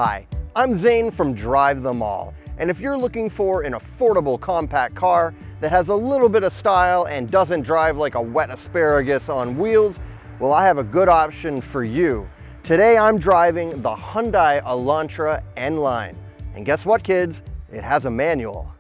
Hi, I'm Zane from Drive Them All, and if you're looking for an affordable compact car that has a little bit of style and doesn't drive like a wet asparagus on wheels, well, I have a good option for you. Today I'm driving the Hyundai Elantra N-Line, and guess what, kids? It has a manual.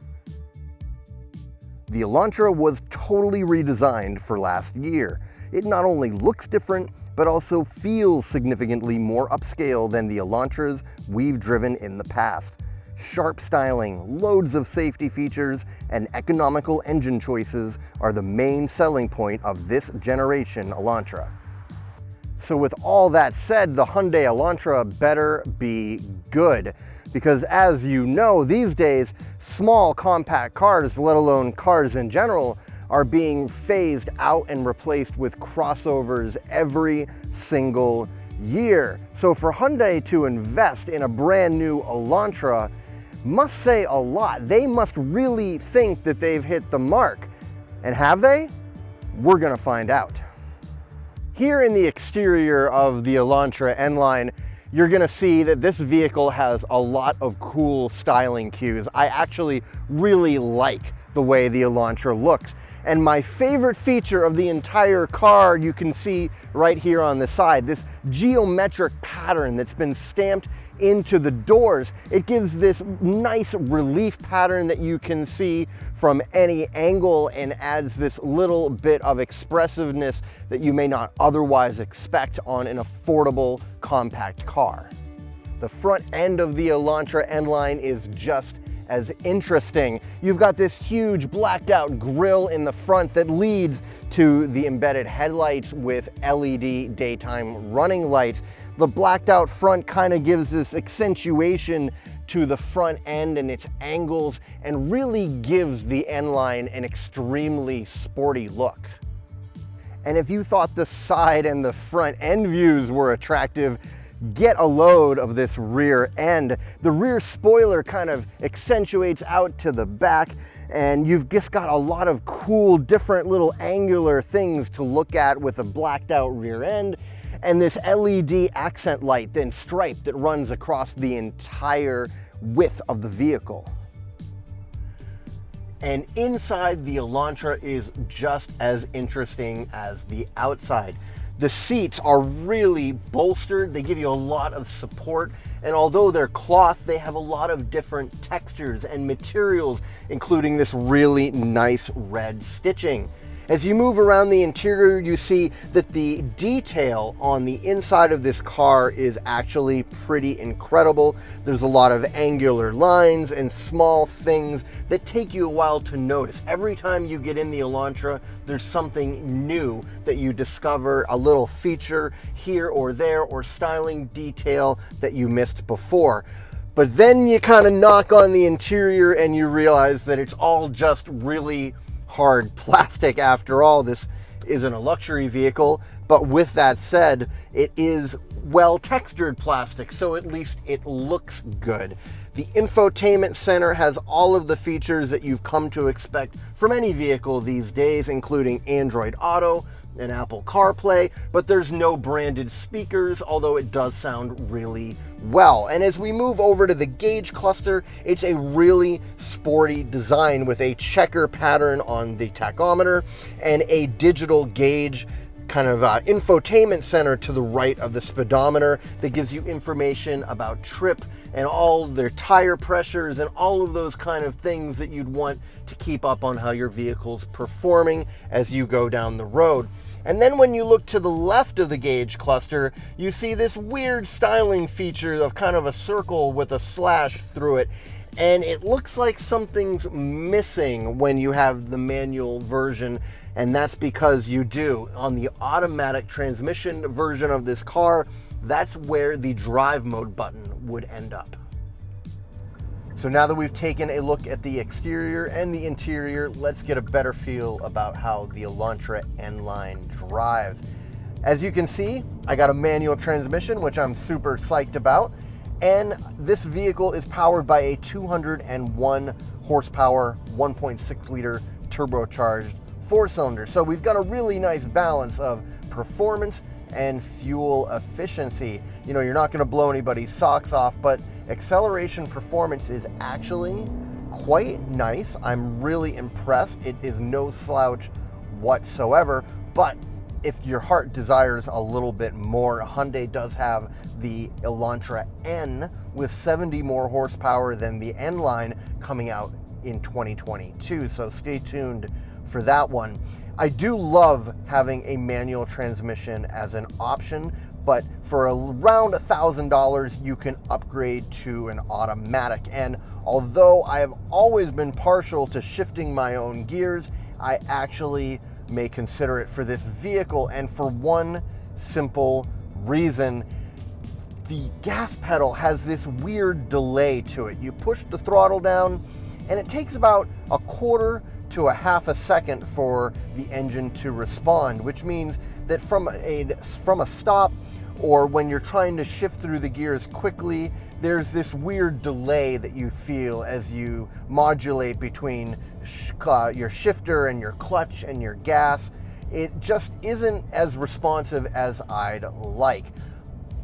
The Elantra was totally redesigned for last year. It not only looks different, but also feels significantly more upscale than the Elantras we've driven in the past. Sharp styling, loads of safety features, and economical engine choices are the main selling point of this generation Elantra. So with all that said, the Hyundai Elantra better be good, because as you know, these days, small compact cars, let alone cars in general, are being phased out and replaced with crossovers every single year. So for Hyundai to invest in a brand new Elantra must say a lot. They must really think that they've hit the mark. And have they? We're gonna find out. Here in the exterior of the Elantra N-Line, you're gonna see that this vehicle has a lot of cool styling cues. I actually really like the way the Elantra looks. And my favorite feature of the entire car, you can see right here on the side, this geometric pattern that's been stamped into the doors. It gives this nice relief pattern that you can see from any angle and adds this little bit of expressiveness that you may not otherwise expect on an affordable compact car. The front end of the Elantra N-Line is just as interesting. You've got this huge blacked out grille in the front that leads to the embedded headlights with LED daytime running lights. The blacked out front kind of gives this accentuation to the front end and its angles and really gives the N-Line an extremely sporty look. And if you thought the side and the front end views were attractive, get a load of this rear end. The rear spoiler kind of accentuates out to the back, and you've just got a lot of cool different little angular things to look at with a blacked out rear end and this LED accent light and stripe that runs across the entire width of the vehicle. And inside the Elantra is just as interesting as the outside. The seats are really bolstered. They give you a lot of support. And although they're cloth, they have a lot of different textures and materials, including this really nice red stitching. As you move around the interior, you see that the detail on the inside of this car is actually pretty incredible. There's a lot of angular lines and small things that take you a while to notice. Every time you get in the Elantra, there's something new that you discover, a little feature here or there, or styling detail that you missed before. But then you kind of knock on the interior and you realize that it's all just really hard plastic after all. This isn't a luxury vehicle, but with that said, it is well textured plastic, so at least it looks good. The infotainment center has all of the features that you've come to expect from any vehicle these days, including Android Auto and Apple CarPlay, but there's no branded speakers, although it does sound really well. And as we move over to the gauge cluster, it's a really sporty design with a checker pattern on the tachometer and a digital gauge kind of infotainment center to the right of the speedometer that gives you information about trip and all their tire pressures and all of those kind of things that you'd want to keep up on how your vehicle's performing as you go down the road. And then when you look to the left of the gauge cluster, you see this weird styling feature of kind of a circle with a slash through it. And it looks like something's missing when you have the manual version, and that's because you do. On the automatic transmission version of this car, that's where the drive mode button would end up. So now that we've taken a look at the exterior and the interior, let's get a better feel about how the Elantra N-Line drives. As you can see, I got a manual transmission, which I'm super psyched about. And this vehicle is powered by a 201 horsepower, 1.6 liter turbocharged 4-cylinder. So we've got a really nice balance of performance and fuel efficiency. You know, you're not going to blow anybody's socks off, but acceleration performance is actually quite nice. I'm really impressed. It is no slouch whatsoever, but if your heart desires a little bit more, Hyundai does have the Elantra N with 70 more horsepower than the N-Line coming out in 2022, so stay tuned for that one. I do love having a manual transmission as an option, but for around $1,000 you can upgrade to an automatic. And although I have always been partial to shifting my own gears, I actually may consider it for this vehicle, and for one simple reason. The gas pedal has this weird delay to it. You push the throttle down and it takes about a quarter to a half a second for the engine to respond, which means that from a stop or when you're trying to shift through the gears quickly, there's this weird delay that you feel as you modulate between your shifter and your clutch and your gas. It just isn't as responsive as I'd like.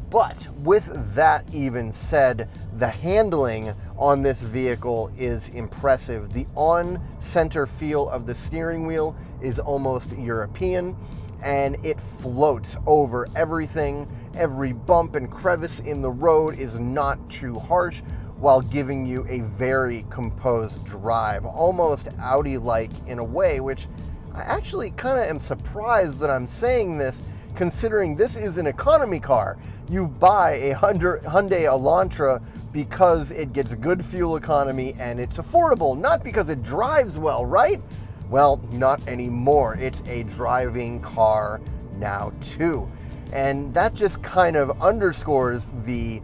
But with that even said, the handling on this vehicle is impressive. The on-center feel of the steering wheel is almost European, and it floats over everything. Every bump and crevice in the road is not too harsh, while giving you a very composed drive, almost Audi-like in a way, which I actually kind of am surprised that I'm saying this, considering this is an economy car. You buy a Hyundai Elantra because it gets good fuel economy and it's affordable, not because it drives well, right? Well, not anymore. It's a driving car now too. And that just kind of underscores the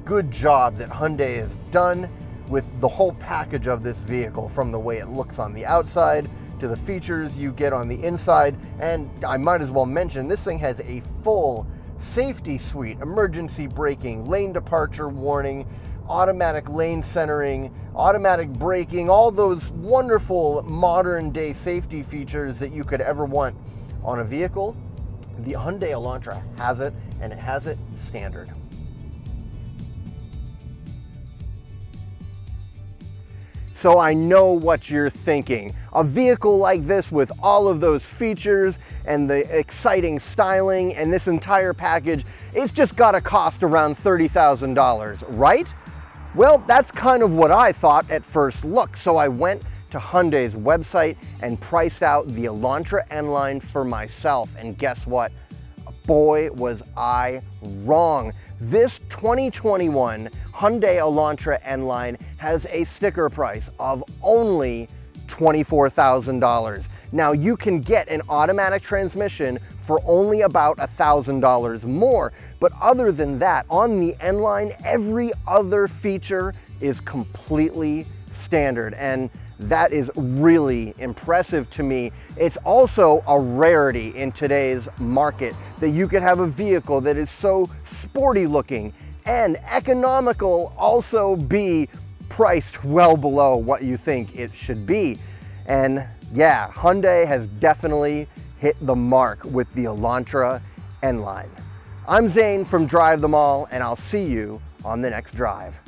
good job that Hyundai has done with the whole package of this vehicle, from the way it looks on the outside to the features you get on the inside. And I might as well mention, this thing has a full safety suite: emergency braking, lane departure warning, automatic lane centering, automatic braking, all those wonderful modern day safety features that you could ever want on a vehicle. The Hyundai Elantra has it, and it has it standard. So I know what you're thinking. A vehicle like this with all of those features and the exciting styling and this entire package, it's just gotta cost around $30,000, right? Well, that's kind of what I thought at first look. So I went to Hyundai's website and priced out the Elantra N-Line for myself. And guess what? Boy, was I wrong. This 2021 Hyundai Elantra N-Line has a sticker price of only $24,000. Now, you can get an automatic transmission for only about $1,000 more. But other than that, on the N-Line, every other feature is completely standard. And that is really impressive to me. It's also a rarity in today's market that you could have a vehicle that is so sporty looking and economical, also be priced well below what you think it should be. And yeah, Hyundai has definitely hit the mark with the Elantra N-Line. I'm Zane from Drive Them All, and I'll see you on the next drive.